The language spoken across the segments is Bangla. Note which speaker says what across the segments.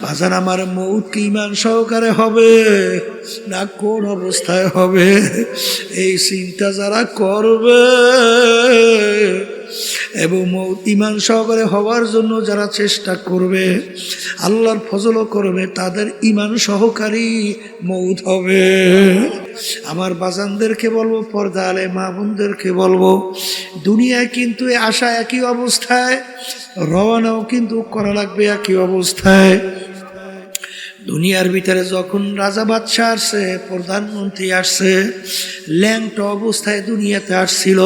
Speaker 1: বাজান আমার মউত কি ঈমান সহকারে হবে না কোন অবস্থায় হবে, এই চিন্তা যারা করবে এবং মউত ঈমান সহকারে হওয়ার জন্য যারা চেষ্টা করবে, আল্লাহর ফজলও করবে, তাদের ঈমান সহকারী মউত হবে। আমার বাজানদেরকে বলবো, পর্দা আলে মা বোনদেরকে বলবো, দুনিয়ায় কিন্তু আসা একই অবস্থায়, রওনাও কিন্তু করা লাগবে একই অবস্থায়। দুনিয়ার ভিতরে যখন রাজা বাদশাহ আসছে, প্রধানমন্ত্রী আসছে, ল্যাংটা অবস্থায় দুনিয়াতে আসছিল,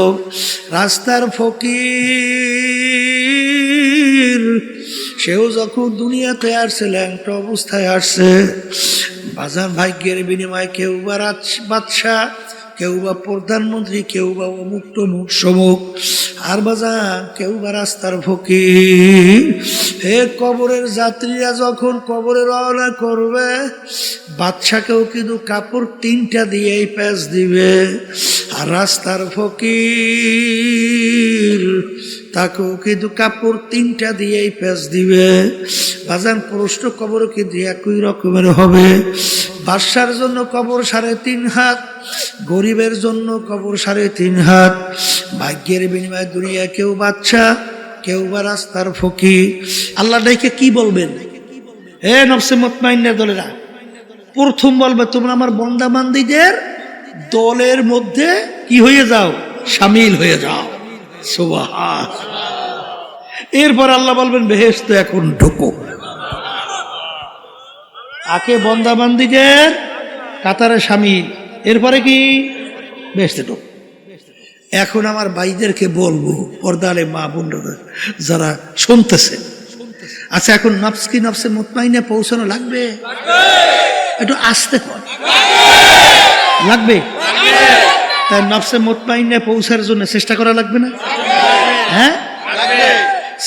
Speaker 1: রাস্তার ফকির সেও যখন দুনিয়াতে আসছে ল্যাংটা অবস্থায় আসছে। বাজার ভাগ্যের বিনিময়ে কেউ বা বাদশাহ, কেউ বা প্রধানমন্ত্রী, কেউ বা অমুক তমুক সমুক, আর বাজান কেউ বা রাস্তার ফকির। হে কবরের যাত্রীরা যখন কবরে রওনা করবে, বাদশাকেও কিন্তু কাপড় 3টা দিয়েই প্যাঁচ দিবে, আর রাস্তার ফকির তাকেও কিন্তু কাপড় 3টা দিয়েই প্যাঁচ দিবে। বাজান প্রশ্ন কবরও কিন্তু একই রকমের হবে। বাদশার জন্য কবর 3.5 হাত, গরিবের জন্য কবর 3.5 হাত। ভাগ্যের বিনিময়ে দুনিয়া কেউ বাদশা, কেউ বা রাস্তার ফকির। আল্লাহ ডাইকে কি বলবেন? হে নফসে মুতমাইন্না দলেরা, প্রথম বলবে তোমরা আমার বান্দা বান্দীদের দলের মধ্যে কি হয়ে যাও, শামিল হয়ে যাও। সুবহান। এরপর আল্লাহ বলবেন বেহেশতে এখন ঢুকো। আগে বান্দা বান্দীদের কাতারে শামিল, এরপরে কি বেহেশতে ঢুকো। এখন আমার ভাইদেরকে বলবো, পর্দালে মা বোনরা যারা শুনতেছে, আচ্ছা এখন নফস কি নফসে মুতমাইন্না পৌঁছানো লাগবে? একটু আসতে লাগবে। তাই নফসে মুতমাইন্না পৌঁছার জন্য চেষ্টা করা লাগবে না? হ্যাঁ,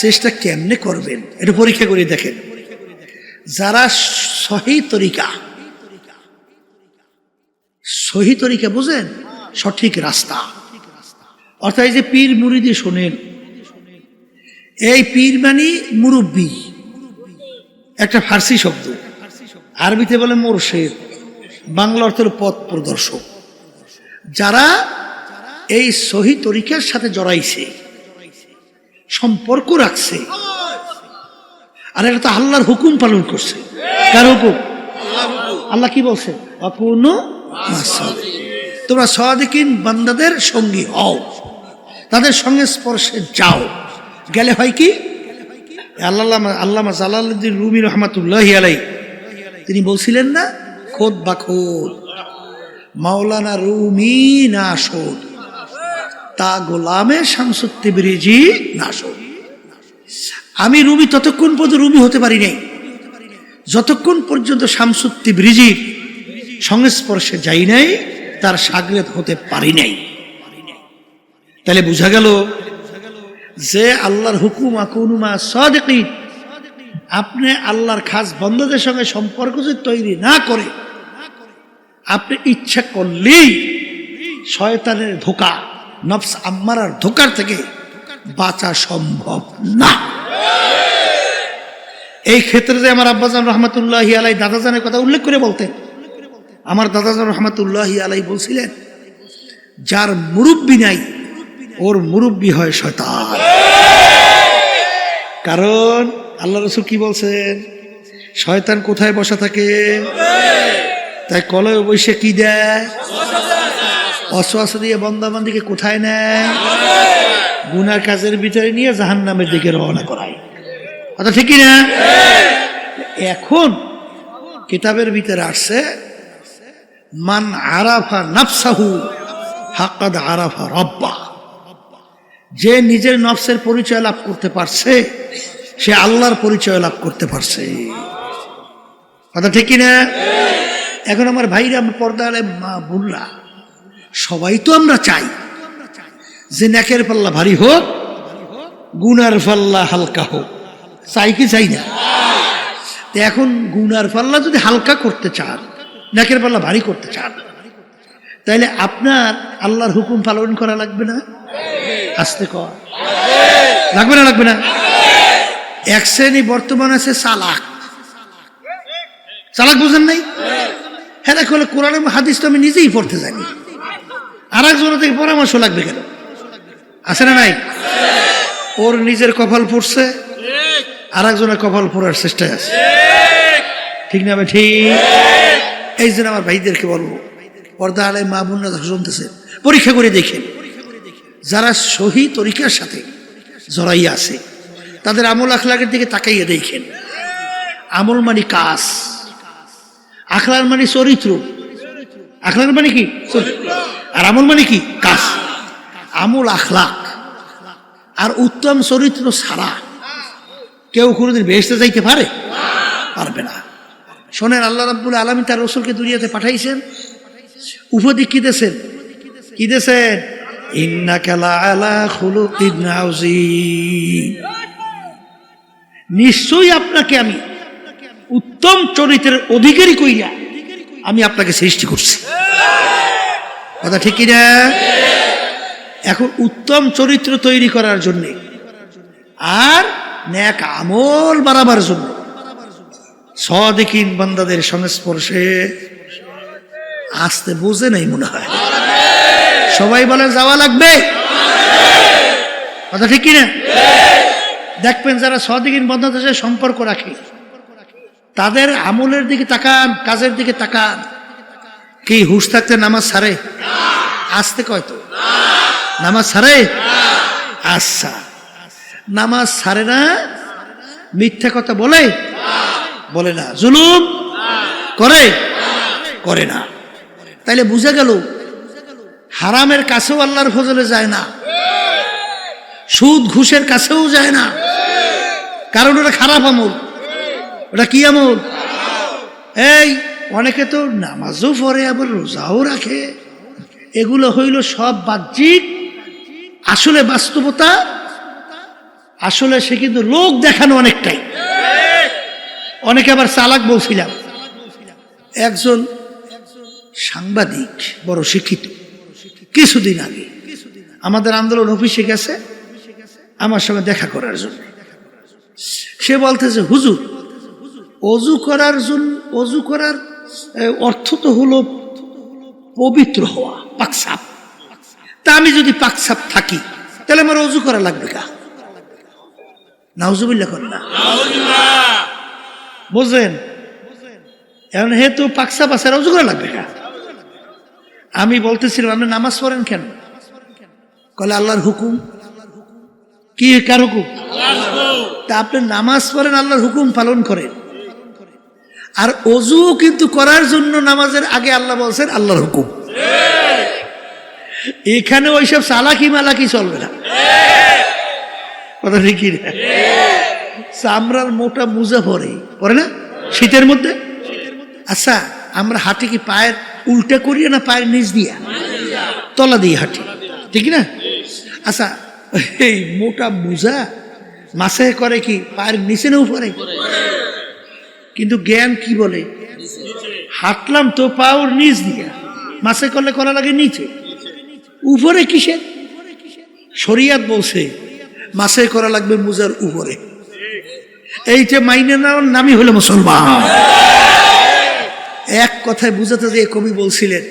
Speaker 1: চেষ্টা কেমনে করবেন একটু পরীক্ষা করে দেখেন। যারা সহি তরিকা বুঝেন, সঠিক রাস্তা, অর্থাৎ এই যে পীর মুরিদি শোনেন, এই পীর মানে মুরব্বী, একটা ফার্সি শব্দ, আরবিতে বলে মোরশেদ, বাংলা অর্থ পথ প্রদর্শক। যারা এই সহি তরিকার সাথে জড়াইছে, সম্পর্ক রাখছে, আর এটা তো আল্লাহর হুকুম পালন করছে। কার হুকুম? আল্লাহ কি বলছে? তোমরা সাদিকিন বান্দাদের সঙ্গী হও, তাদের সঙ্গে স্পর্শে যাও। গেলে হয় কি? আল্লামা জালালউদ্দিন রুমি রহমাতুল্লাহি আলাইহি তিনি বলছিলেন না, খোদ বা খোদ মাওলানা রুমি না শোধ, তা গোলামে শামসুত তিবরিজি না শোধ। আমি রুমি ততক্ষণ পর্যন্ত রুমি হতে পারি নাই যতক্ষণ পর্যন্ত শামসুত তিবরিজির সংস্পর্শে যাই নাই, তার শাগরেদ হতে পারি নাই। তাহলে বোঝা গেল যে আল্লাহর হুকুম আকুনুমা সাদিকিন, আপনি আল্লাহর খাস বান্দাদের সঙ্গে সম্পর্ক যদি তৈরি না করে, আপনি ইচ্ছা করলেই শয়তানের ধোঁকা, নফস আম্মারার ধোঁকার থেকে বাঁচা সম্ভব না। এই ক্ষেত্রে যে আমার আব্বাজান রহমাতুল্লাহি আলাইহি দাদাজানের কথা উল্লেখ করে বলতেন, আমার দাদাজান রহমাতুল্লাহি আলাইহি বলছিলেন, যার মুরব্বি নাই ওর মুরব্বি হয় শয়তান। কারণ আল্লাহ রাসূল কি বলছেন? শয়তান কোথায় বসা থাকে? তাই কলয়ে বসে কি দেয়? ওয়াসওয়াসা দিয়ে বান্দাবান্দিকে কোথায় নেয়? গুনার কাজের ভিতরে নিয়ে জাহান্নামের দিকে রওনা করায়। কথা ঠিক না? এখন কিতাবের ভিতরে আসছে, মান আরাফা নাফসাহু ফাকাদ আরাফা রাব্বা। যে নিজের নফসের পরিচয় লাভ করতে পারছে, সে আল্লাহর পরিচয় লাভ করতে পারছে। কথা ঠিক না? এখন আমার ভাইরা, পর্দারে মা বোনরা, সবাই তো আমরা চাই যে নেকের পাল্লা ভারী হোক, গুনার পাল্লা হালকা হোক। চাই কি চাই না? এখন গুনার পাল্লা যদি হালকা করতে চান, নেকের পাল্লা ভারী করতে চান, তাইলে আপনার আল্লাহর হুকুম পালন করা লাগবে না? আসতে কর লাগবে না? লাগবে না? এক শ্রেণী বর্তমান আছে চালাক, চালাক বুঝেন নাই? হ্যাঁ দেখো, কোরআন এবং হাদিস তো আমি নিজেই পড়তে জানি, আর একজনের থেকে পরামর্শ লাগবে কেন? আছে না নাই? ওর নিজের কপাল পড়ছে, আর একজনের কপাল পড়ার চেষ্টায় আছে, ঠিক না ভাই? ঠিক। এই জন্য আমার ভাইদেরকে বলবো, পর্দা আলে মা বোনরা শুনতেছে, পরীক্ষা করে দেখেন, যারা সহি তরিকার সাথে জড়াইয়া আছে তাদের আমল আখলাকের দিকে তাকাইয়া দেখেন। আমল মানে কাজ, আখলাক মানে চরিত্র। আখলাক মানে কি? আর আমল মানে কি? কাজ। আমল আখলাক আর উত্তম চরিত্র ছাড়া কেউ কোনোদিন বেহেশতে যাইতে পারবে না। শোনেন, আল্লাহ রাব্বুল আলামিন তার রাসূলকে দুনিয়াতে পাঠাইছেন, উপদিক কি দিয়েছেন? কি দিয়েছেন? ইন্নাকা লাআলা খুলুকিন আযীম। নিশ্চয়ই আপনাকে আমি উত্তম চরিত্রের অধিকারী কইরা আমি আপনাকে সৃষ্টি করছি। কথা ঠিক কিনা? এখন উত্তম চরিত্র তৈরি করার জন্য আর নেক আমল বাড়াবার জন্য সাদিকিন বান্দাদের সংস্পর্শে আসতে বোঝে নাই মনে হয়। সবাই বলে যাওয়া লাগবে। কথা ঠিক কিনা? দেখবেন যারা সাদিকিন বান্দাদের সাথে সম্পর্ক রাখে তাদের আমলের দিকে তাকান, কাজের দিকে তাকান। কি হুশ থাকতে নামাজ ছাড়ে? আসতে কয় তো নামাজ ছাড়ে? আচ্ছা, নামাজ ছাড়ে না, মিথ্যা কথা বলে না, জুলুম করে না। তাইলে বুঝা গেল হারামের কাছেও আল্লাহর ফজলে যায় না, সুদ ঘুষের কাছেও যায় না, কারণ ওটা খারাপ আমল। ওটা কি আমল? এই অনেকে তো নামাজও পড়ে আবার রোজাও রাখে, এগুলো হইল সব বাহ্যিক, আসলে বাস্তবতা, আসলে সে কিন্তু লোক দেখানো অনেকটাই। অনেকে আবার চালাক বলছিলাম, একজন সাংবাদিক বড় শিক্ষিত কিছুদিন আগে আমাদের আন্দোলন অফিসে গেছে আমার সঙ্গে দেখা করার জন্য। সে বলতেছে, হুজুর, অজু করার অর্থ তো হলো পবিত্র হওয়া, পাকসাপ। তা আমি যদি পাকসাপ থাকি তাহলে আমার অজু করা লাগবে কা? নাউজুবিল্লাহ করেন না, বুঝলেন? এখন হেতু পাকসাপ আছে, অজু করা লাগবে কা? আমি বলতেছিলাম, আপনি নামাজ পড়েন কেন? কলে আল্লাহর হুকুম। কি কার হুকুম? তা আপনি নামাজ পড়েন, আল্লাহর হুকুম পালন করেন। আর অজু কিন্তু করার জন্য নামাজের আগে আল্লাহ বলছেন আল্লাহর হুকুম। এখানে ওইসব চালাকি মালাকি চলবে না। কথা ঠিক না? চামড়ার মোটা মুজা পরে না শীতের মধ্যে? আচ্ছা, আমরা হাঁটি কি পায়ের উল্টা করিয়া না পায়ের নিচ দিয়া? তলা দিয়ে হাঁটি, ঠিক না? আচ্ছা, এই মোটা মুজা মাসে করে কি পায়ের নিচে না উপরে? কিন্তু জ্ঞান কি বলে? হাঁটলাম তো পাওর নিচ দিয়া, মাসে করলে করা লাগে নিচে, উপরে কিসের? শরিয়াত বলছে মাসে করা লাগবে মুজার উপরে। এইটা মাইনে নেওয়ার নামই হলো মুসলমান। এক কথায় বুঝাতে যে কবি বলছিলেন,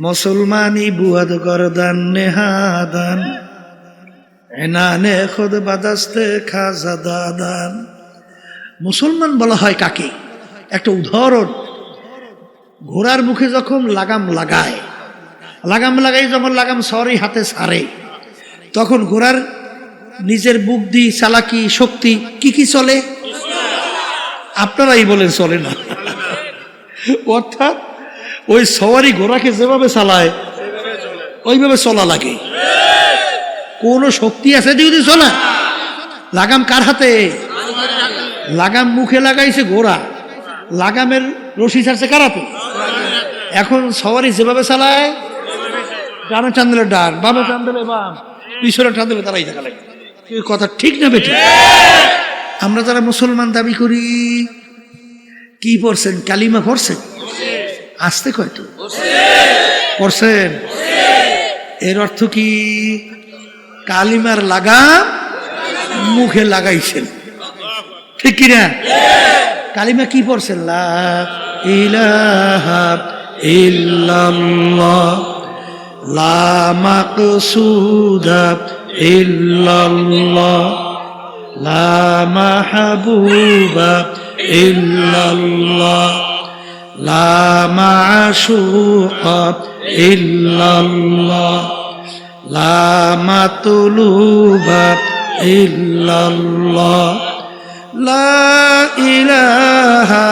Speaker 1: মুসলমানি বুয়াদ গরদান নেহাদান এনানে খোদ বাদাস্তে খাজা দাদান। মুসলমান বলা হয় কাকে? একটা উদাহরণ, ঘোড়ার মুখে যখন লাগাম লাগাই যখন লাগাম সরি হাতে ছাড়ে, তখন ঘোড়ার নিজের বুদ্ধি, চালাকি, শক্তি কি চলে? আপনারাই বলেন চলে না। অর্থাৎ ওই সওয়ারি ঘোড়াকে যেভাবে চালায় ওইভাবে চলা লাগে। কোন শক্তি আছে যদি চলা? লাগাম কার হাতে? লাগাম মুখে লাগাইছে ঘোড়া, লাগামের রশি ছাড়ছে কার হাতে? এখন সওয়ারি যেভাবে চালায়, ডানে টান দিলে ডান, বামে টান দিলে বাম, পিছনে টান দিলে তারাই থাকা লাগে। কথা ঠিক না বেটি? আমরা যারা মুসলমান দাবি করি, কি পড়ছেন? কালিমা পড়ছেন? আসতে কয়তো পড়ছেন? এর অর্থ কি? কালিমার লাগাম মুখে লাগাইছেন, ঠিক কিনা? কালিমা কি পড়ছেন? লা ইলাহা ইল্লাল্লাহ লা মাকসুদা ইল্লাল্লাহ লা মাহবুবা ইল্লাল্লাহ লা মাশুকা ইল্লাল্লাহ লা মাতলুবা ইল্লাল্লাহ লা ইলাহা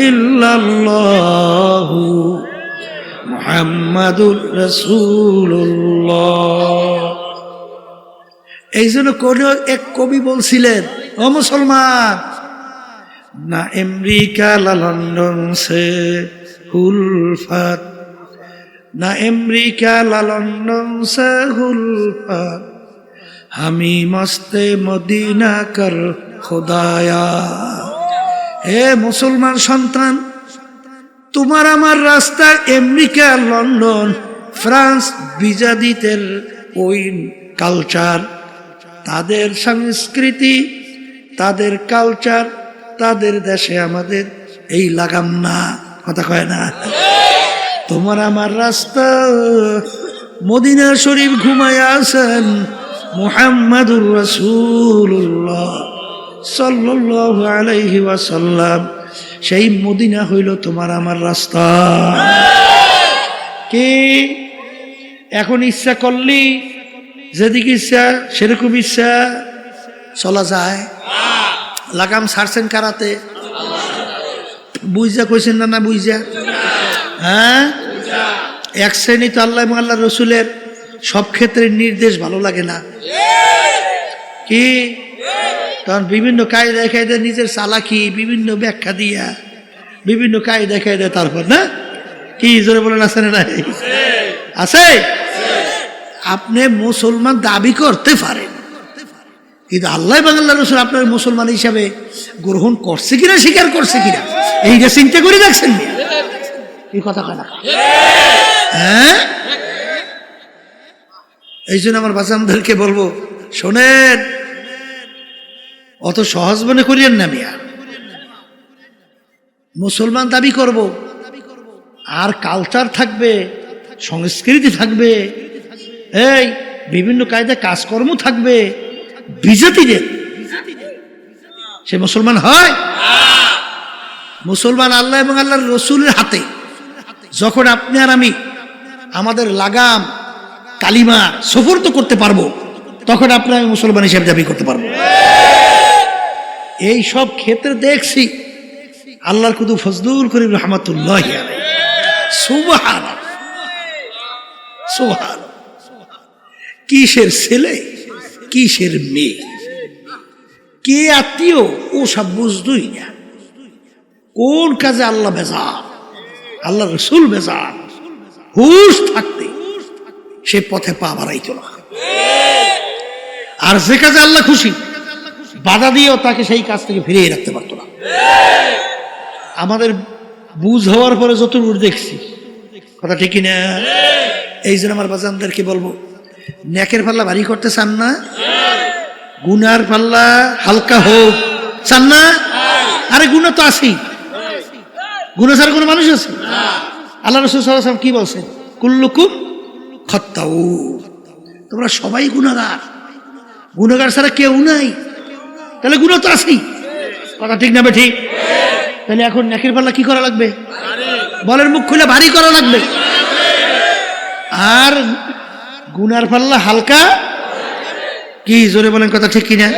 Speaker 1: ইল্লাল্লাহ মুহাম্মাদুর রাসূলুল্লাহ। এই জন্য কোন এক কবি বলছিলেন, ও মুসলমান, না আমেরিকা লা লন্ডন সে উলফত, না আমেরিকা লা লন্ডন সে উলফত, হামি মস্তে মদিনা কর খোদায়া। হে মুসলমান সন্তান, তোমার আমার রাস্তা আমেরিকা, লন্ডন, ফ্রান্স, বিজাদিতের ওই কালচার, তাদের সংস্কৃতি, তাদের কালচার, তাদের দেশে আমাদের এই লাগাম না, কথা কয় না। তোমার আমার রাস্তা মদিনা শরীফ ঘুমায় আছেন মুহাম্মাদুর রাসূলুল্লাহ সাল্লাল্লাহু আলাইহি ওয়াসাল্লাম। সেই মদিনা হইল তোমার আমার রাস্তা। কি এখন ইচ্ছা করলি যেদিকে ইচ্ছা সেরকম ইচ্ছা চলা যায়? লাগাম ছাড়ছেন কারাতে? বুঝা কইছেন না? না বুঝা? হ্যাঁ, এক শ্রেণী তো আল্লাহ এবং আল্লাহ রসুলের সব ক্ষেত্রে নির্দেশ ভালো লাগে না। কি তখন বিভিন্ন কায়দায় কায়দায় নিজের চালাকি বিভিন্ন ব্যাখ্যা দিয়া বিভিন্ন কায়দায় কায়দায় তারপর না কি জোরে বলেন আছে না? আছে। আপনি মুসলমান দাবি করতে পারেন, কিন্তু আল্লাহ এবং আল্লাহ রসুল আপনার মুসলমান হিসাবে গ্রহণ করছে কিনা, স্বীকার করছে কিনা, এইটা চিন্তা করে দেখছেন এই কথা কয় না? হ্যাঁ, এই জন্য আমার বাচ্চাদেরকে বলবো, শোনেন, অত সহজ মনে করিয়েন না মিয়া। মুসলমান দাবি করব, আর কালচার থাকবে, সংস্কৃতি থাকবে, এই বিভিন্ন কায়দায় কাজকর্ম থাকবে, বিজাতিদের সে মুসলমান হয়? মুসলমান আল্লাহ এবং আল্লাহর রসুলের হাতে। যখন আপনি আর আমি আমাদের লাগাম কালিমা সুপর্দ করতে পারবো, তখন আপনি আমি মুসলমান হিসেবে দাবি করতে পারবো। এই সব ক্ষেত্রে দেখছি আল্লাহর কুতু ফজলুল করিম রহমাতুল্লাহ আলাইহি, সুবহানাল্লাহ সুবহানাল্লাহ, কিসের ছেলে কিসের মেয়ে, কে আত্মীয় ও সব বুঝতই না। কোন কাজে আল্লাহ বেজার, আল্লাহ রসুল বেজার, হুশ থাকতে সে পথে পা বাড়াইত না। আর যে কাজে আল্লাহ খুশি বাধা দিয়েও তাকে সেই কাজ থেকে ফিরিয়ে রাখতে পারতো না। আমাদের বুঝ হওয়ার পরে যতদূর দেখছি, কথা ঠিক না? এই জন্য আমার বাজানদেরকে বলবো, নেকের পাল্লা ভারী করতে চান না? গুনার পাল্লা হালকা হোক চান না? আরে গুনাহ তো আছেই, গুনাহ ছাড়া কোনো মানুষ আছে? আল্লাহ রাসূল সাল্লাল্লাহু আলাইহি ওয়াসাল্লাম কি বলছেন? কুল্লুকুম খাত্তাউন, তোমরা সবাই গুনাহগার, গুনাহগার ছাড়া কেউ নাই। তাহলে গুনাহ তো আছেই, কথা ঠিক না? ঠিক। তাহলে এখন নেকের পাল্লা কি করা লাগবে? বলের মুখ খুলে ভারী করা লাগবে। আর গুনার পাল্লা হালকা, কি জোরে বলেন, কথা ঠিক কিনা?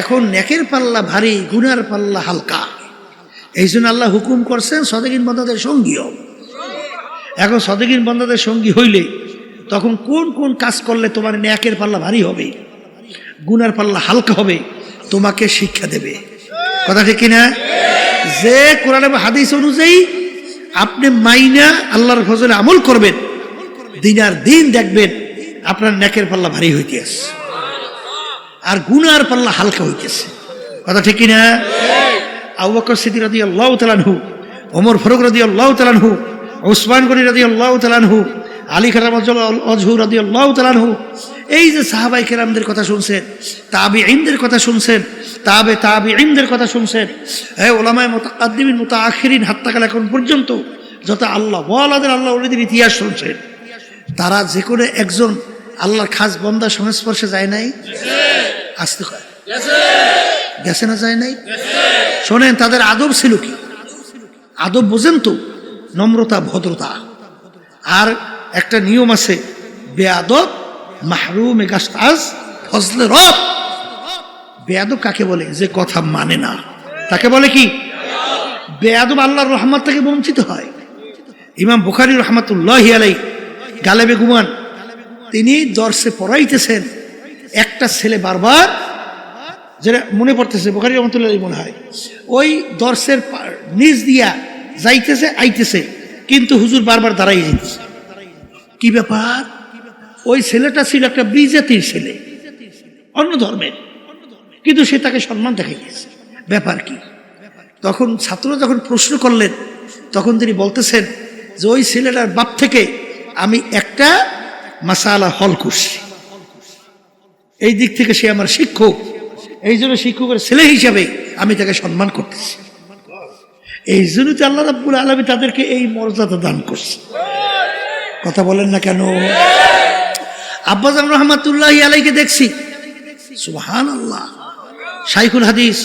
Speaker 1: এখন নেকের পাল্লা ভারী, গুনার পাল্লা হালকা। এই জন্য আল্লাহ হুকুম করছেন সদেকিন বান্দাদের সঙ্গী হও। এখন সদেকিন বান্দাদের সঙ্গী হইলে তখন কোন কোন কাজ করলে তোমার নেকের পাল্লা ভারী হবে, গুনার পাল্লা হালকা হবে, তোমাকে শিক্ষা দেবে, কথা ঠিক কিনা? যে কোরআন এবং হাদিস অনুযায়ী আপনি মাইনা আল্লাহর ফজলে আমল করবেন, দিন আর দিন দেখবেন আপনার নেকের পাল্লা ভারী হইতেছে আর গুনার পাল্লা হালকা হইতেছে, কথা ঠিক কিনা? আবু বকর সিদ্দিক রাদিয়াল্লাহু তাআলা আনহু, ওমর ফারুক রাদিয়াল্লাহু তাআলা আনহু, উসমান গনি রাদিয়াল্লাহু তাআলা আনহু, আলী কারামাতুল্লাহ ওয়াজহু রাদিয়াল্লাহু তাআলা আনহু, এই যে সাহাবায়ে কেরামদের কথা শুনছেন, তাবিঈনদের কথা শুনছেন, তাবিঈনদের কথা শুনছেন, এই উলামায়ে মুতাকাদ্দিমিন মুতাআখিরিন হাত্তাকাল এখন পর্যন্ত যত আল্লাহ ওয়ালাদের আল্লাহ ওলিদের ইতিহাস শুনছেন, তারা যে কোনো একজন আল্লাহর খাস বান্দার সংস্পর্শে যায় নাই? আসতে কয় গেছে না, যায় নাই? শোনেন, তাদের আদব ছিল কি? আদব বোঝেন তো? নম্রতা, ভদ্রতা। আর একটা নিয়ম আছে, বেয়াদব মাহরুমে গাস্তাজ ফজলে রব। বেয়াদব কাকে বলে? যে কথা মানে না, তাকে বলে কি? বেয়াদব আল্লাহর রহমত থেকে বঞ্চিত হয়। ইমাম বুখারী রহমাতুল্লাহি আলাইহি গালেবে গুমান তিনি দর্শে পড়াইতেছেন, একটা ছেলে বারবার, যেটা মনে পড়তেছে বুখারী রহমাতুল্লাহি আলাইহি মনে হয়, ওই দর্শের নিচ দিয়া যাইতেছে আইতেছে, কিন্তু হুজুর বারবার দাঁড়াই যাইতেছে। কি ব্যাপার? ওই ছেলেটা ছিল একটা বিজাতির ছেলে, অন্য ধর্মের, কিন্তু সে তাকে সম্মান দেখাইতেছে, ব্যাপার কি? তখন ছাত্ররা যখন প্রশ্ন করলেন, তখন তিনি বলতেছেন যে ওই ছেলেটার বাপ থেকে আমি একটা মাসালা হল করছি, এই দিক থেকে সে আমার শিক্ষক, এই জন্য শিক্ষকের ছেলে হিসাবে আমি তাকে সম্মান করতেছি। এই জন্য তো আল্লাহ রাব্বুল আলামিন তাদেরকে এই মর্যাদা দান করছে। কথা বলেন না কেন? আব্বাজান রহমাতুল্লাহি আলাইহিকে দেখছি, সুবহানাল্লাহ, শাইখুল হাদিস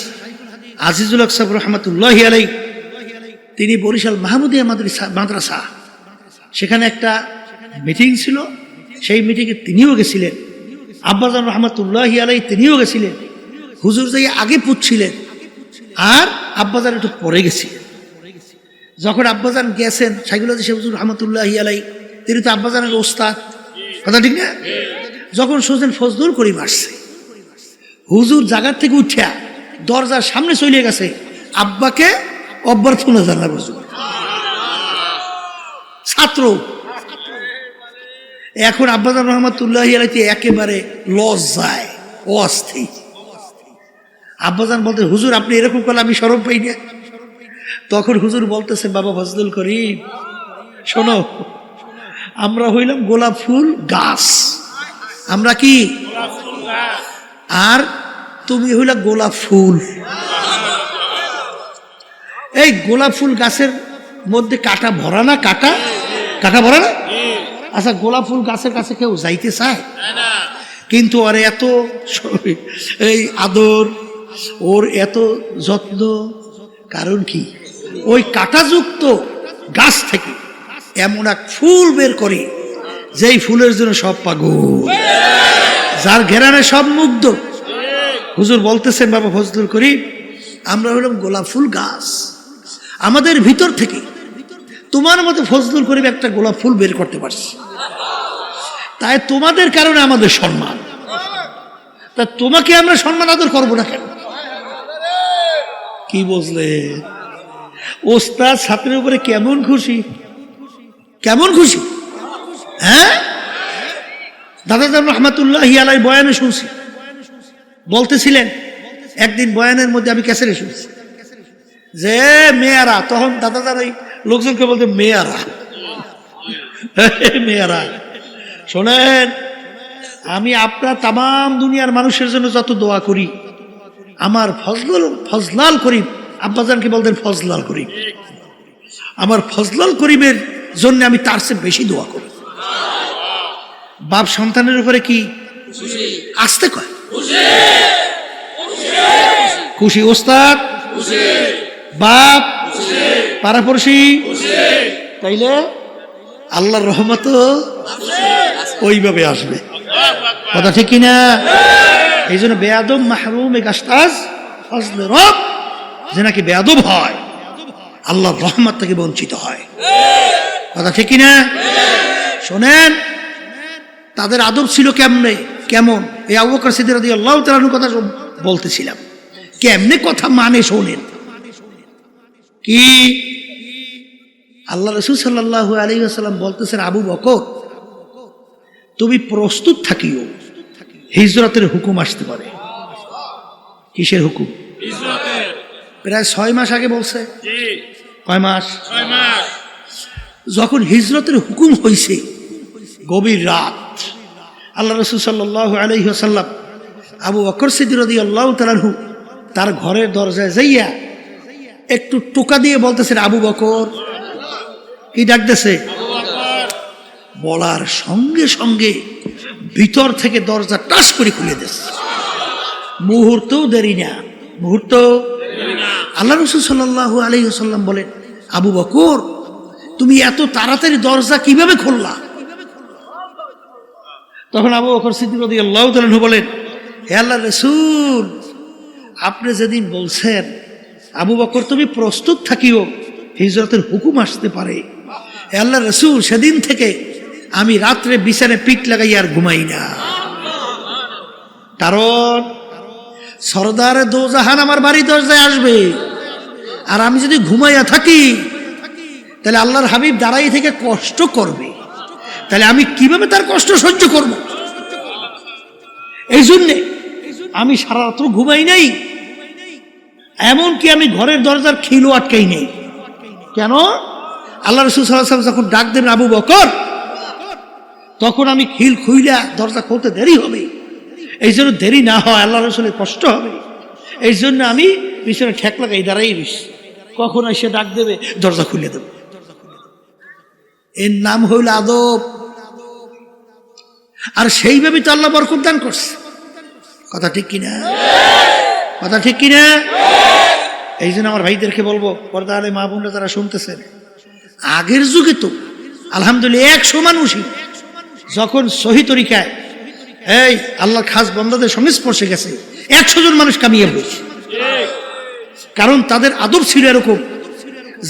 Speaker 1: আজিজুল হক সাহেব রহমাতুল্লাহি আলাইহি, তিনি বরিশাল মাহমুদিয়া মাদ্রাসা, সেখানে একটা মিটিং ছিল, সেই মিটিংয়ে তিনিও গেছিলেন। আব্বাজান রহমাতুল্লাহি আলাইহি তিনিও গেছিলেন। হুজুর যাই আগে পুচ্ছিলেন, আর আব্বাজান একটু পরে গেছিলেন। যখন আব্বাজান গেছেন, শাইখুল হাদিস হুজুর রহমাতুল্লাহি আলাইহি, তিনি তো আব্বাজানের ওস্তাদ, কথা ঠিক না? যখন শুনছেন ফজলুল করিম আসছে, হুজুর জায়গার থেকে উঠিয়া দরজার সামনে চলে গেছে আব্বাকে অভ্যর্থনা জানার হুজুর। ছাত্র এখন আব্বাজান রহমাতুল্লাহি আলাইহি একেবারে লজ্জায় অস্থির। আব্বাজান বলতে, হুজুর আপনি এরকম করলে আমি শরম পাই না। তখন হুজুর বলতেছে, বাবা ফজলুল করিম, শোনো, আমরা হইলাম গোলাপ ফুল গাছ, আমরা কি? আর তুমি হইলা গোলাপ ফুল। এই গোলাপ ফুল গাছের মধ্যে কাটা ভরা না? কাটা কাটা ভরা না? আচ্ছা, গোলাপ ফুল গাছের কাছে কেউ যাইতে চায়? কিন্তু আর এত এই আদর, ওর এত যত্ন, কারণ কি? ওই কাঁটাযুক্ত গাছ থেকে এমন এক ফুল বের করে, যেই ফুলের জন্য সব পাগল, যার ঘেরানে সব মুগ্ধ। হুজুর বলতেছেন, বাবা ফজলুল করিম, আমরা হলাম গোলাপ ফুল গাছ, আমাদের ভিতর থেকে তোমার মতো ফজলুল করিম একটা গোলাপ ফুল বের করতে পারছি, তাই তোমাদের কারণে আমাদের সম্মান। তা তোমাকে আমরা সম্মান আদর করবো না কেন? কি বুঝলে? ওস্তাদ ছাত্রের উপরে কেমন খুশি, কেমন খুশি! হ্যাঁ, দাদাজান রহমাতুল্লাহি আলাইহি বয়ানে শুনছি, বলতেছিলেন একদিন বয়ানের মধ্যে, আমি ক্যাসেটে শুনছি যে মেয়ারা, তখন দাদাজান ওই লোকজনকে বলতে মেয়ারা, মেয়ারা শোনেন, আমি আপনার তাম দুনিয়ার মানুষের জন্য যত দোয়া করি, আমার ফজলাল করিম, আব্বাজানকে বলতেন ফজলাল করিম, আমার ফজলাল করিমের জন্য আমি তার চেয়ে বেশি দোয়া করি। বাপ সন্তানের উপরে কি আসতে কয়? খুশি ওস্তাদ, বাপ, পাড়াপড়শি, তাইলে আল্লাহর রহমত ওইভাবে আসবে। কথা ঠিক কিনা? এই জন্য বেয়াদব মাহরুমে গাস্তাজ ফজলে রব, যে নাকি বেয়াদব হয় আল্লাহর রহমত থেকে বঞ্চিত হয়। কথা ঠিক কিনা? শোনেন, তাদের আদব ছিল কেমনে, কেমন? এই আবু বকর সিদ্দিক রাদিয়াল্লাহু তাআলা আনহুর কথা বলতেছিলাম, কেমনে কথা মানে শোনেন। কি আল্লাহ রাসূল সাল্লাল্লাহু আলাইহি ওয়াসাল্লাম বলতেছেন, আবু বকর তুমি প্রস্তুত থাকিও, হিজরতের হুকুম আসতে পারে। কিসের হুকুম? প্রায় 6 মাস আগে বলছে। কয় মাস? 6 মাস। যখন হিজরতের হুকুম হয়েছে, গভীর রাত, আল্লাহ রাসূল সাল্লাল্লাহু আলাইহি ওয়াসাল্লাম আবু বকর সিদ্দিক রাদিয়াল্লাহু তাআলা আনহু তার ঘরের দরজায় যাইয়া একটু টোকা দিয়ে বলতেছেন, আবু বকর। কি ডাকতেছে? বলার সঙ্গে সঙ্গে ভিতর থেকে দরজা টাস করে খুলে দিয়েছে। মুহূর্তও দেরি না, মুহূর্ত। আল্লাহ রাসূল সাল্লাল্লাহু আলাইহি ওয়াসাল্লাম বলেন, আবু বকর তুমি এত তাড়াতাড়ি দরজা কিভাবে খুললা? তখন আবু বকর সিদ্দিক রাদিয়াল্লাহু তাআলা আনহু বলেন, হে আল্লাহর রাসূল, আপনি যেদিন বলছেন আবু বকর তুমি প্রস্তুত থাকিও, হিজরতের হুকুম আসতে পারে, হে আল্লাহর রাসূল, সেদিন থেকে আমি রাত্রে বিছানায় পিঠ লাগাই আর ঘুমাই না। কারণ সরদারে দোজাহান আমার বাড়ি দরজায় আসবে, আর আমি যদি ঘুমাইয়া থাকি তাহলে আল্লাহর হাবিব দাঁড়াই থেকে কষ্ট করবে, তাহলে আমি কিভাবে তার কষ্ট সহ্য করব? এই জন্যে আমি সারা রাত্র ঘুমাই নাই, এমনকি আমি ঘরের দরজার খিলও আটকাই নেই। কেন? আল্লাহ রাসূল সাল্লাল্লাহু আলাইহি ওয়াসাল্লাম যখন ডাক দেবেন আবু বকর, তখন আমি খিল খুইলা দরজা খুলতে দেরি হবে, এই জন্য দেরি না হয়, আল্লাহ রাসূলের কষ্ট হবে, এই জন্য আমি পিছনে ঠেক লাগাই দাঁড়াই রইছি, কখন এসে ডাক দেবে দরজা খুলে দেব। এর নাম হইল আদব। আর সেইভাবে তো আল্লাহ বরকত দান করছে। কথা ঠিক কিনা? কথা ঠিক কিনা? এই জন্য আমার ভাইদেরকে বলবো, পর্দা আলে মা বোনরা যারা শুনতেছেন, আগের যুগে তো আলহামদুলিল্লাহ 100 মানুষই যখন সহি তরিকায় এই আল্লাহর খাস বান্দাদের সংস্পর্শে গেছে, 100 জন মানুষ কামিয়ে হয়েছে। কারণ তাদের আদব ছিল এরকম,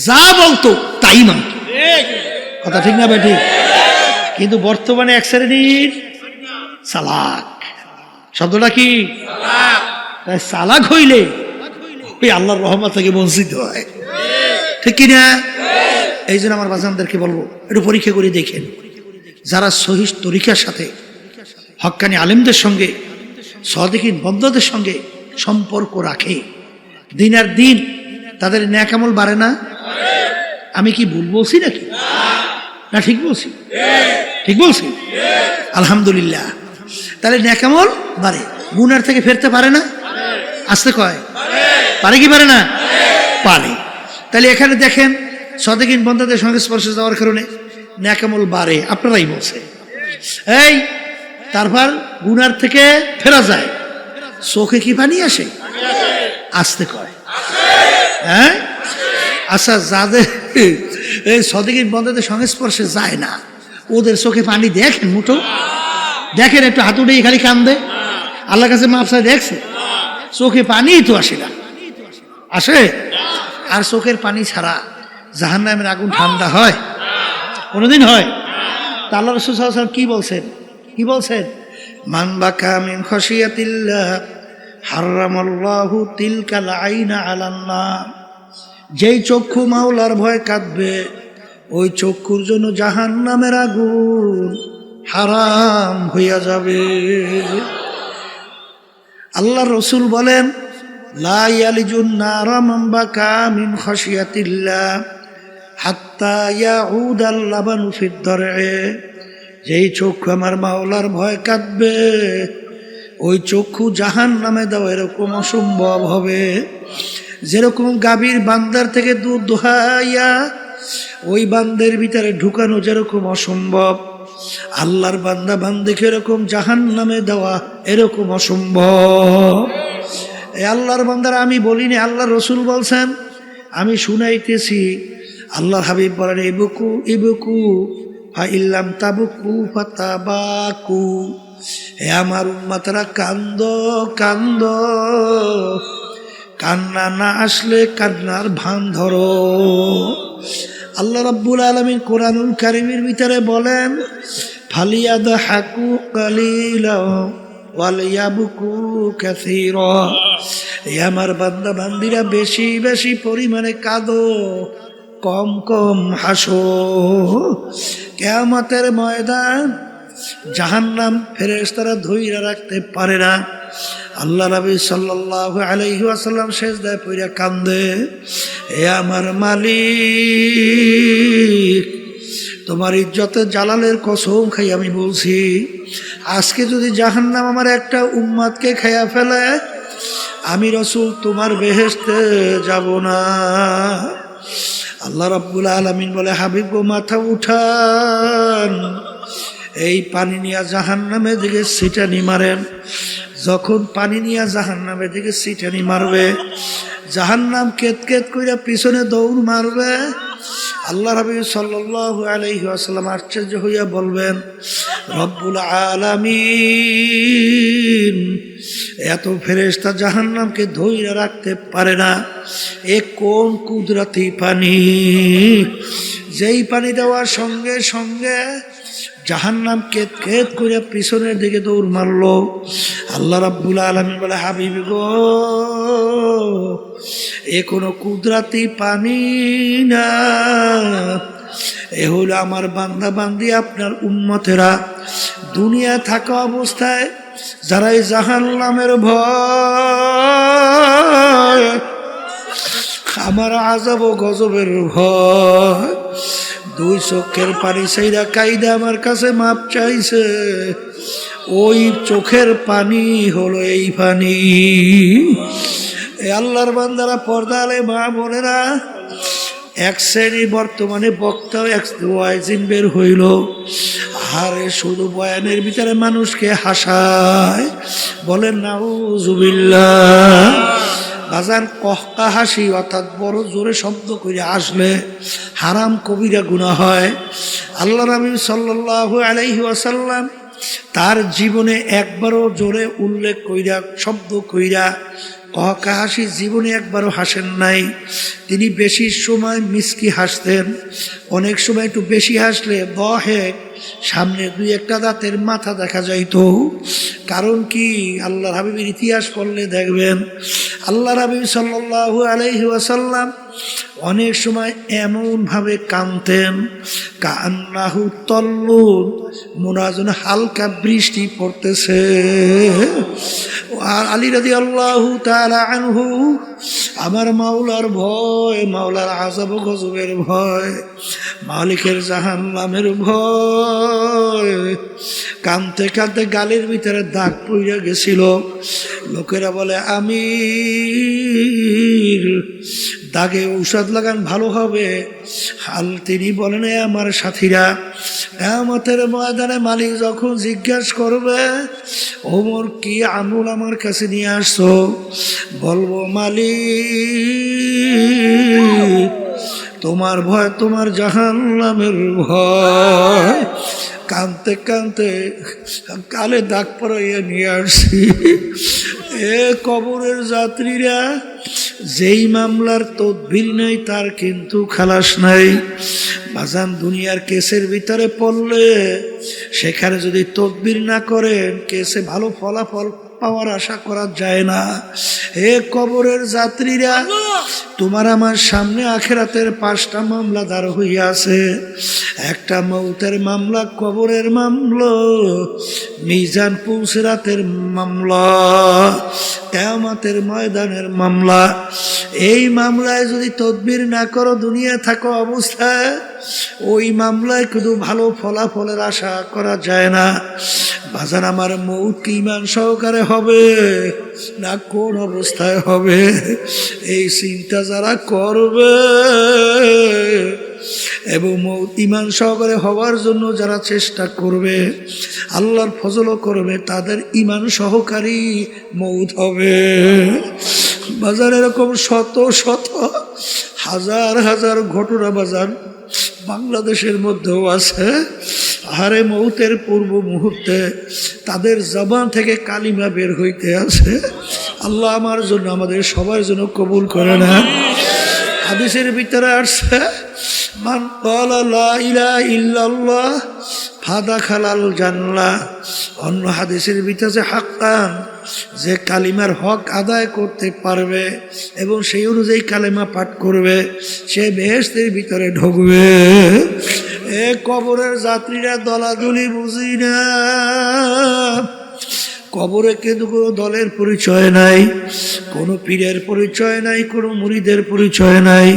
Speaker 1: যা বলতো তাই মানত। কথা ঠিক না ভাই? ঠিক। কিন্তু বর্তমানে এক শ্রেণীর চালাক, শব্দটা কি? তাই চালাক হইলে ওই আল্লাহর রহমত থেকে বঞ্চিত হয়। ঠিক কিনা? এই জন্য আমার বাজানদেরকে বলবো, একটু পরীক্ষা করে দেখেন, যারা সহি তরিকার সাথে হক্কানি আলেমদের সঙ্গে সাদিকিন বন্দাদের সঙ্গে সম্পর্ক রাখে, দিন আর দিন তাদের নেক আমল বাড়ে না? আমি কি ভুল বলছি নাকি? না ঠিক বলছি? ঠিক বলছি? আলহামদুলিল্লাহ। তাহলে নেক আমল বাড়ে, গুনার থেকে ফিরতে পারে না? আসতে কয় পারে কি পারে না? পারে। তাহলে এখানে দেখেন, সাদিকিন বন্দাদের সংস্পর্শে যাওয়ার কারণে নেক আমল বাড়ে, আপনারাই বলছে। এই তারপর গুনার থেকে ফেরা যায়, চোখে কি পানি আসে? আসতে কয়। হ্যাঁ, আচ্ছা, যাদের এই সাদিকিন বন্দাদের সংস্পর্শে যায় না, ওদের চোখে পানি দেখেন? মুঠো দেখেন, একটু হাত উঠেই খালি কান্দে, আল্লাহর কাছে মাপ চায়, দেখছে? চোখে পানি তো আসে না, আসে? আর চোখের পানি ছাড়া জাহান্নামের আগুন ঠান্ডা হয়? কোনোদিন হয়? তা আল্লাহ রাসূল সাল্লাল্লাহু আলাইহি ওয়াসাল্লাম কি বলছেন? কি বলছেন? মান বাকা মিন খাশিয়াতিল্লাহ হারামাল্লাহু তিলকাল আইনা আলান নার। যেই চক্ষু মাওলার ভয় কাঁদবে, ওই চক্ষুর জন্য জাহান্নামের আগুন হারাম হইয়া যাবে। আল্লাহ রাসূল বলেন, লা ইয়ালিজুন নারা মান বাকা মিন খাশিয়াতিল্লাহ হাত্তা ইয়াউদাল লাবানু ফিদ দারএ। যেই চক্ষু আমার মাওলার ভয় কাঁদবে, ওই চক্ষু জাহান্নামে দেওয়া এরকম অসম্ভব হবে। যেরকম গাভীর বান্দার থেকে দুধ দোহাইয়া ওই বান্দের ভিতরে ঢুকানো যেরকম অসম্ভব, আল্লাহর বান্দা বান্দিকে এরকম জাহান্নামে দেওয়া এরকম অসম্ভব। এই আল্লাহর বান্দারা আমি বলিনি, আল্লাহর রাসূল বলছেন, আমি শুনাইতেছি। আল্লাহর হাবিব বলেন, ইবকু ইবকু ফাইল্লাম তাবকু ফাতাবাকু। হে আমার উম্মতরা, কান্দ কান্দ, কান্না না আসলে কান্নার ভান ধরো। আল্লাহ রাব্বুল আলামিন কোরআনুল কারীমের ভিতরে বলেন, ফালিয়াদহাকু কালিলা ওয়ালিয়াবকু কাসীরা। হে আমার বান্দা বান্দিরা, বেশি বেশি পরিমাণে কাঁদো, কম কম হাসো। কিয়ামতের ময়দান জাহান্নাম ফেরেশতারা ধইরা রাখতে পারে না। আল্লাহ নবী সাল্লাল্লাহু আলাইহি ওয়াসাল্লাম সিজদায় পড়ে কান্দে, হে আমার মালিক, তোমার ইজ্জতের জালালের কসম খাই আমি বলছি, আজকে যদি জাহান্নাম আমার একটা উম্মাদকে খাইয়া ফেলে, আমি রাসূল তোমার বেহেশতে যাব না। আল্লাহ রাব্বুল আলামিন বলে, হাবিব গো মাথা উঠান, এই পানি নিয়ে জাহান্নামের দিকে ছিটানি মারেন। যখন পানি নিয়ে জাহান্নামের দিকে ছিটানি মারবে, জাহান্নাম কেত কেত কইরা পিছনে দৌড় মারবে। আল্লাহ হাবিব সাল্লাল্লাহু আলাইহি ওয়াসাল্লাম আশ্চর্য হইয়া বলবেন, রব্বুল আলামিন এত ফেরেশতা জাহান্নামকে ধইরা রাখতে পারে না, এ কোন কুদরতি পানি, যেই পানি দেওয়ার সঙ্গে সঙ্গে জাহান্নাম কেত কেত করে পিছনের দিকে দৌড় মারলো। আল্লাহ রাব্বুল আলামিন বলে, হাবিব গো এ কোনো কুদরতি পানি না, এ হলো আমার বান্দা বান্দি আপনার উম্মতেরা দুনিয়া থাকা অবস্থায় যারা এই জাহান্নামের ভয়, আমার আযাব ও গজবের ভয়, দুই চোখের পানি সেইরা কাইদা আমার কাছে মাপ চাইছে, ওই চোখের পানি হলো এই পানি। এই আল্লাহর বান্দারা, পর্দা আলে মা বোনেরা, এক শ্রেণী বর্তমানে বক্তা এক ওয়াইজিন বের হইল, আরে শুধু বয়ানের ভিতরে মানুষকে হাসায়, বলেন নাউজুবিল্লাহ। বাজান কহকা হাসি অর্থাৎ বড় জোরে শব্দ করে আসলে হারাম কবিরা গুনাহ হয়। আল্লাহ নবী সাল্লাল্লাহু আলাইহি ওয়াসাল্লাম তার জীবনে একবারও জোরে উল্লেখ কইরা শব্দ কইরা কহকা হাসি জীবনে একবারও হাসেন নাই। তিনি বেশি সময় মিসকি হাসতেন, অনেক সময় একটু বেশি হাসলে দহে সামনে দুই একটা দাঁতের মাথা দেখা যাইতো। কারণ কি, আল্লাহর হাবিবের ইতিহাস পড়লে দেখবেন আল্লাহর হাবিব সাল্লাল্লাহু আলাইহি ওয়াসাল্লাম অনেক সময় এমনভাবে কাঁদতেন, কান্নাহু তল্লুন, মনে হয় যেন হালকা বৃষ্টি পড়তেছে। আর আলী রাদিয়াল্লাহু তাআলা আনহু, আমার মাওলার ভয়, মাওলার আযাব ও গজবের ভয়, মালিকের জাহান্নামের ভয়, কাঁদতে কাঁদতে গালের ভিতরে দাগ পড়ে গেছিল। লোকেরা বলে, আমির দাগে ঔষধ লাগান ভালো হবে। হাল তিনি বলেন, আমার সাথীরা, কিয়ামতের ময়দানে মালিক যখন জিজ্ঞাসা করবে, ওমর কি আমল আমার কাছে নিয়ে আসছো, বলবো মালিক তোমার ভয়, তোমার জাহান্নামের ভয়। কাঁদতে কাঁদতে কালে দাগ পরাইয়া নিয়ে আসছি। এ কবরের যাত্রীরা, যেই মামলার তদবির নেই তার কিন্তু খালাস নাই। বাজান দুনিয়ার কেসের ভিতরে পড়লে সেখানে যদি তদবির না করেন, কেসে ভালো ফলাফল পাওয়ার আশা করা যায় না। হে কবরের যাত্রীরা, তোমার আমার সামনে আখিরাতের 5টা মামলা দাঁড় হইয়া আছে। একটা মৌতের মামলা, কবরের মামলা, মিজান পুলসিরাতের মামলা, কিয়ামতের ময়দানের মামলা। এই মামলায় যদি তদবির না করো দুনিয়া থাকো অবস্থায়, ওই মামলায় শুধু ভালো ফলাফলের আশা করা যায় না। বাজান আমার মৌত কি ঈমান সহকারে হবে না কোন অবস্থায় হবে, এই চিন্তা যারা করবে এবং মৌত ঈমান সহকারে হওয়ার জন্য যারা চেষ্টা করবে, আল্লাহর ফজলও করবে, তাদের ঈমান সহকারী মৌত হবে। বাজার এরকম শত শত হাজার হাজার ঘটনা বাজার বাংলাদেশের মধ্যেও আছে। আহারে মৌতের পূর্ব মুহূর্তে তাদের জবান থেকে কালিমা বের হইতে আছে। আল্লাহ আমার জন্য, আমাদের সবার জন্য কবুল করে না। হাদিসের ভিতরে আসছে, মান ক্বালা লা ইলাহা ইল্লাল্লাহ ফাদাখালাল জান্নাহ। অন্য হাদিসের ভিতরে হাক্কান, যে কালিমার হক আদায় করতে পারবে এবং সেই অনুযায়ী কালিমা পাঠ করবে, সে বেহেশতের ভিতরে ঢুকবে। এ কবরের যাত্রীরা দলাদলি বুঝি না, কবরে কিন্তু কোনো দলের পরিচয় নাই, কোনো পীরের পরিচয় নাই, কোনো মুরিদের পরিচয় নাই।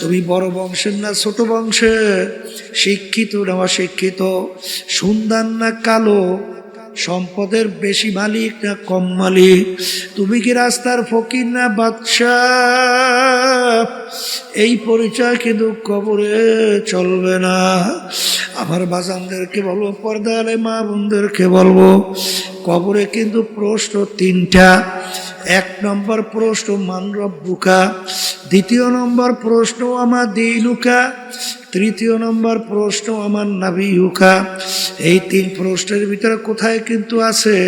Speaker 1: তুমি বড় বংশের না ছোট বংশের, শিক্ষিত না অশিক্ষিত, সুন্দর না কালো, সম্পদের বেশি মালিক না কম মালিক, তুমি কি রাস্তার ফকির না বাদশাহ, এই পরিচয় কিন্তু কবরে চলবে না। আমার বাজানদেরকে বলবো, পর্দালে মা বোনদেরকে বলবো, কবরে কিন্তু প্রশ্ন তিনটা। এক নম্বর প্রশ্ন মান রব্বুকা, দ্বিতীয় নম্বর প্রশ্ন আমার দীনুকা, তৃতীয় নম্বর প্রশ্ন আমার নাবিয়ুকা। এই তিন প্রশ্নের ভিতরে কোথায় কিন্তু আছে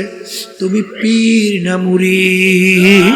Speaker 1: তুমি পীর না মুরিদ।